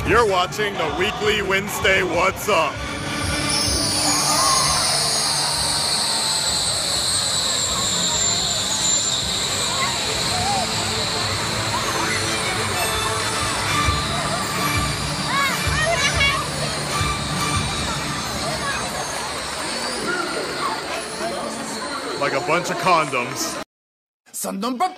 You're watching the weekly Wednesday What's Up. Like a bunch of condoms. Son number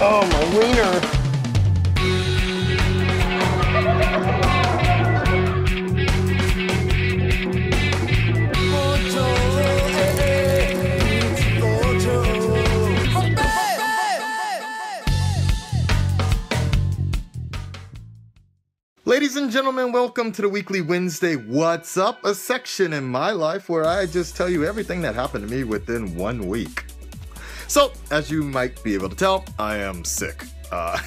Oh, my wiener. Ladies and gentlemen, welcome to the weekly Wednesday What's Up, a section in my life where I just tell you everything that happened to me within 1 week. So, as you might be able to tell, I am sick. A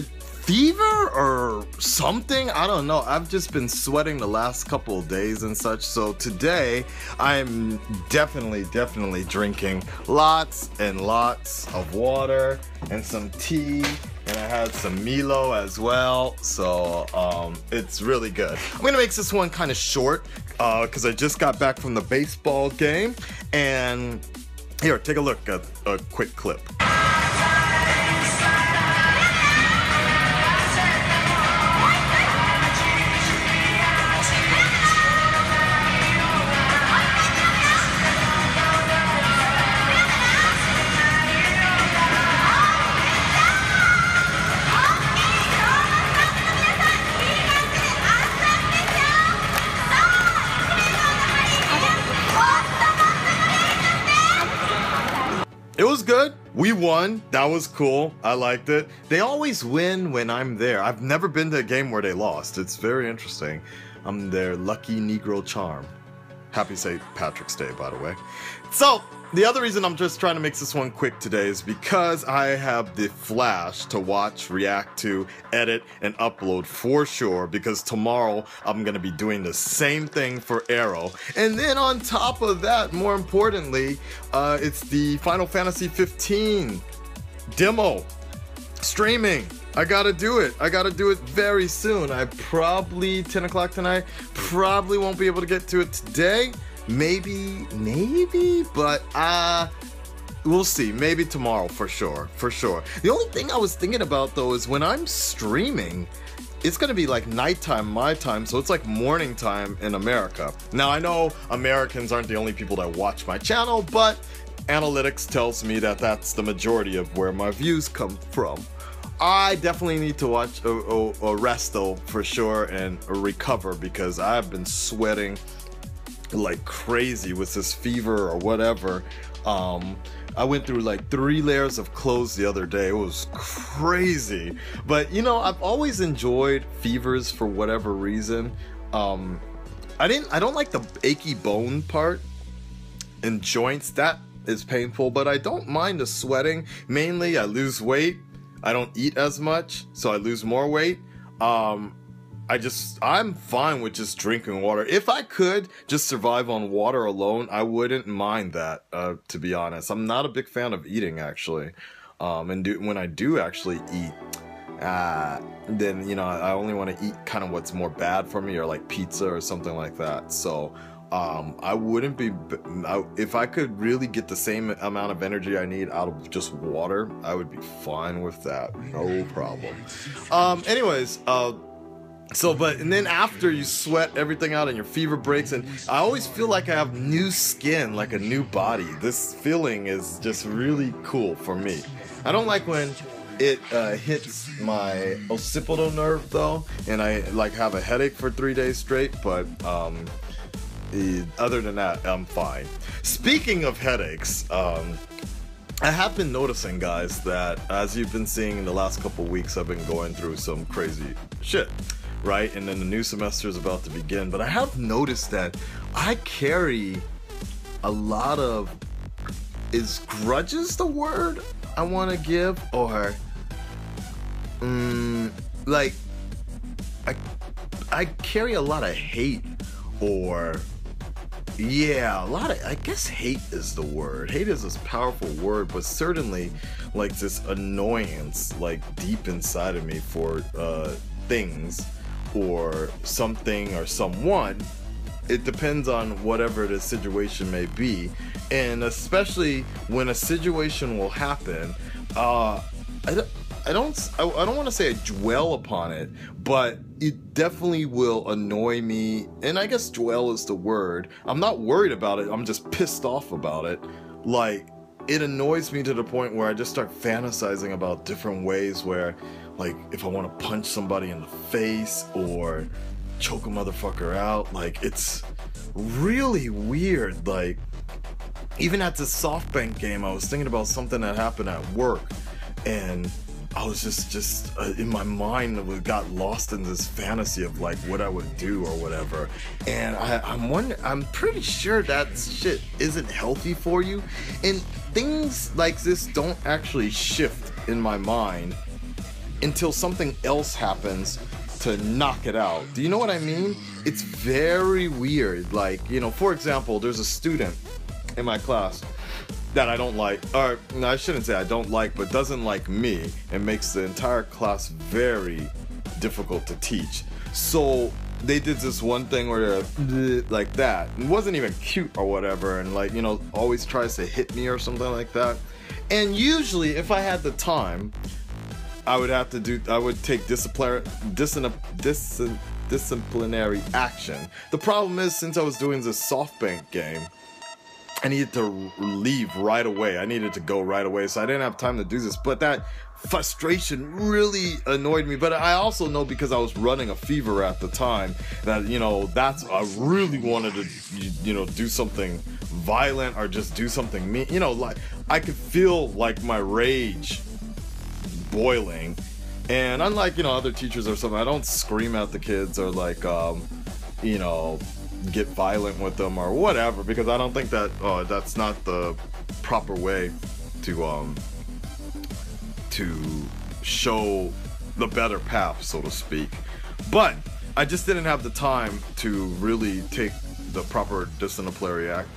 fever or something? I don't know. I've just been sweating the last couple of days and such. So today, I'm definitely drinking lots and lots of water and some tea. And I had some Milo as well. So it's really good. I'm going to make this one kind of short because I just got back from the baseball game. And here, take a look at a quick clip. It was good. We won. That was cool. I liked it. They always win when I'm there. I've never been to a game where they lost. It's very interesting. I'm their lucky Negro charm. Happy St. Patrick's Day, by the way. So, the other reason I'm just trying to make this one quick today is because I have the Flash to watch, react to, edit, and upload for sure, because tomorrow I'm going to be doing the same thing for Arrow. And then on top of that, more importantly, it's the Final Fantasy 15 demo streaming. I gotta do it. I gotta do it very soon. I probably 10 o'clock tonight. Probably won't be able to get to it today. Maybe, but we'll see. Maybe tomorrow for sure. The only thing I was thinking about though is when I'm streaming, it's gonna be like nighttime my time, so it's like morning time in America. Now I know Americans aren't the only people that watch my channel, but analytics tells me that that's the majority of where my views come from. I definitely need to watch a rest though for sure and recover because I've been sweating like crazy with this fever or whatever. I went through like 3 layers of clothes the other day. It was crazy. But you know, I've always enjoyed fevers for whatever reason. I don't like the achy bone part and joints. That is painful, but I don't mind the sweating. Mainly I lose weight. I don't eat as much, so I lose more weight. I'm fine with just drinking water. If I could just survive on water alone, I wouldn't mind that, to be honest. I'm not a big fan of eating, actually. When I do actually eat, then, you know, I only want to eat kind of what's more bad for me, or like pizza or something like that. So, I wouldn't be, if I could really get the same amount of energy I need out of just water, I would be fine with that. No problem. And then after you sweat everything out and your fever breaks, and I always feel like I have new skin, like a new body. This feeling is just really cool for me. I don't like when it hits my occipital nerve though, and I like have a headache for 3 days straight, but other than that, I'm fine. Speaking of headaches, I have been noticing, guys, that as you've been seeing in the last couple weeks, I've been going through some crazy shit, right? And then the new semester is about to begin, but I have noticed that I carry a lot of, is grudges the word I want to give? Or, like, I carry a lot of hate, or yeah, a lot of, I guess hate is the word. Hate is this powerful word, but certainly like this annoyance like deep inside of me for things or something or someone. It depends on whatever the situation may be, and especially when a situation will happen, I don't want to say I dwell upon it, but it definitely will annoy me. And I guess dwell is the word. I'm not worried about it. I'm just pissed off about it. Like, it annoys me to the point where I just start fantasizing about different ways where, like, if I want to punch somebody in the face or choke a motherfucker out. Like, it's really weird. Like, even at the Softbank game, I was thinking about something that happened at work, and I was just in my mind, got lost in this fantasy of like what I would do or whatever. And I'm pretty sure that shit isn't healthy for you. And things like this don't actually shift in my mind until something else happens to knock it out. Do you know what I mean? It's very weird. Like, you know, for example, there's a student in my class that I don't like, or no, I shouldn't say I don't like, but doesn't like me, and makes the entire class very difficult to teach. So they did this one thing where they're like that. It wasn't even cute or whatever, and like, you know, always tries to hit me or something like that. And usually, if I had the time, I would take disciplinary action. The problem is, since I was doing this Softbank game, I needed to leave right away. I needed to go right away, so I didn't have time to do this. But that frustration really annoyed me. But I also know, because I was running a fever at the time, that, you know, I really wanted to, you know, do something violent or just do something mean. You know, like, I could feel like my rage boiling. And unlike, you know, other teachers or something, I don't scream at the kids or like, you know, get violent with them or whatever, because I don't think that that's not the proper way to show the better path, so to speak. But I just didn't have the time to really take the proper disciplinary act.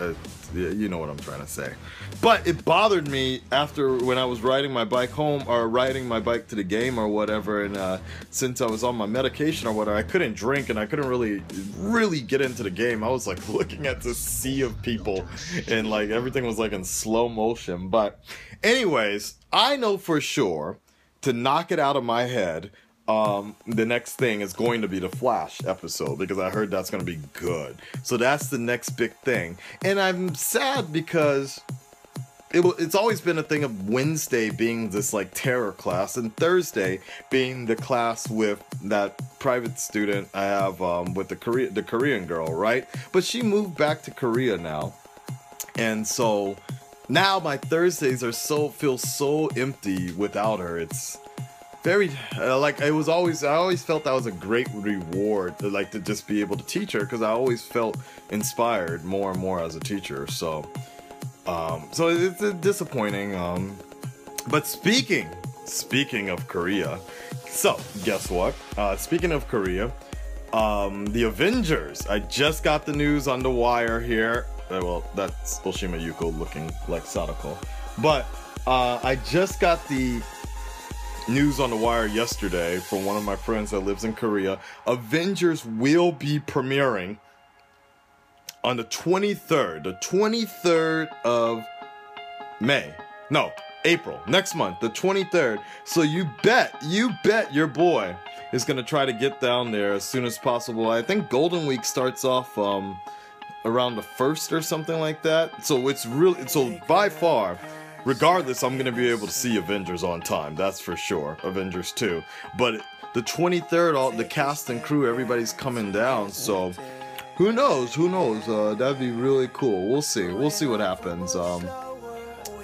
You know what I'm trying to say. But it bothered me after, when I was riding my bike home or riding my bike to the game or whatever, and since I was on my medication or whatever, I couldn't drink and I couldn't really get into the game. I was like looking at this sea of people, and like everything was like in slow motion. But anyways, I know for sure, to knock it out of my head, the next thing is going to be the Flash episode, because I heard that's going to be good. So that's the next big thing. And I'm sad because it's always been a thing of Wednesday being this like terror class, and Thursday being the class with that private student I have with the Korean girl, right? But she moved back to Korea now, and so now my Thursdays feel so empty without her. It's very like, I always felt that was a great reward to, like, to just be able to teach her, because I always felt inspired more and more as a teacher. So so it's disappointing. But speaking of Korea, so guess what? Speaking of Korea, the Avengers. I just got the news on the wire here. Well, that's Oshima Yuko looking like Sadako, but I just got the news on the wire yesterday from one of my friends that lives in Korea. Avengers will be premiering on the 23rd of May. No, April, next month, the 23rd. So you bet your boy is gonna try to get down there as soon as possible. I think Golden Week starts off around the 1st or something like that. So it's really, so by far, regardless, I'm going to be able to see Avengers on time. That's for sure. Avengers 2. But the 23rd, all the cast and crew, everybody's coming down. So who knows? That'd be really cool. We'll see. We'll see what happens.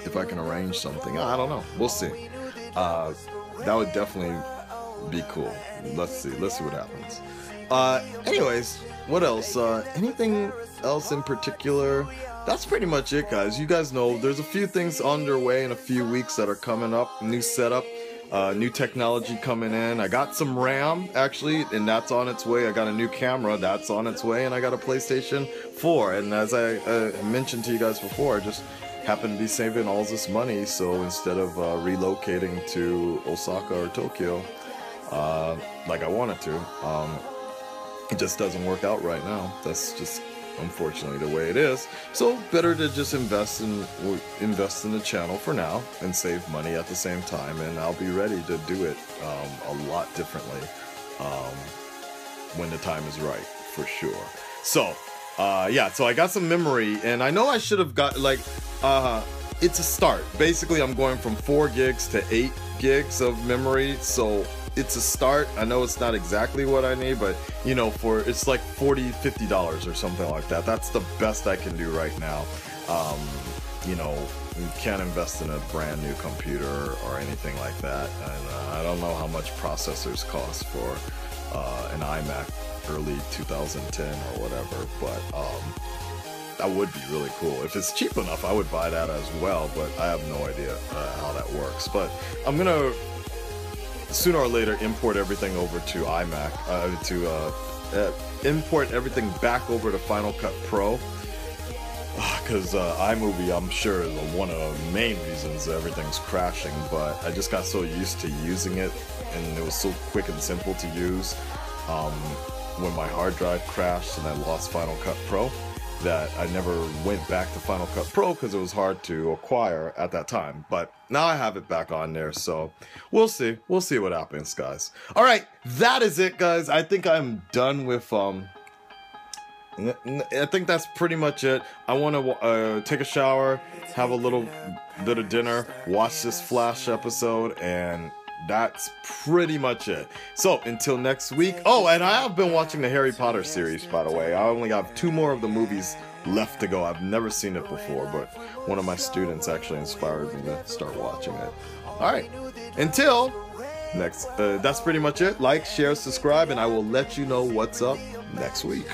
If I can arrange something. I don't know. We'll see. That would definitely be cool. Let's see what happens. Anyways, what else? Anything else in particular? That's pretty much it, guys. You guys know there's a few things underway in a few weeks that are coming up. New setup, new technology coming in. I got some RAM, actually, and that's on its way. I got a new camera, that's on its way, and I got a PlayStation 4. And as I mentioned to you guys before, I just happen to be saving all this money, so instead of relocating to Osaka or Tokyo, like I wanted to, it just doesn't work out right now. That's just unfortunately the way it is. So better to just invest in the channel for now and save money at the same time, and I'll be ready to do it a lot differently when the time is right, for sure. So yeah, so I got some memory, and I know I should have got like it's a start. Basically I'm going from 4 gigs to 8 gigs of memory, so it's a start. I know it's not exactly what I need, but you know, it's like $40-50 or something like that. That's the best I can do right now. You know, you can't invest in a brand new computer or anything like that, and I don't know how much processors cost for an iMac early 2010 or whatever, but that would be really cool. If it's cheap enough, I would buy that as well, but I have no idea how that works. But I'm gonna sooner or later import everything over to iMac, import everything back over to Final Cut Pro, because iMovie, I'm sure, is one of the main reasons everything's crashing, but I just got so used to using it, and it was so quick and simple to use when my hard drive crashed and I lost Final Cut Pro, that I never went back to Final Cut Pro because it was hard to acquire at that time. But now I have it back on there, so we'll see what happens, guys. All right, that is it, guys. I think I'm done with I think that's pretty much it. I want to take a shower, have a little bit of dinner, watch this Flash episode, and that's pretty much it. So until next week. Oh, and I have been watching the Harry Potter series, by the way. I only have 2 more of the movies left to go. I've never seen it before, but one of my students actually inspired me to start watching it. All right, until next, that's pretty much it. Like, share, subscribe, and I will let you know what's up next week.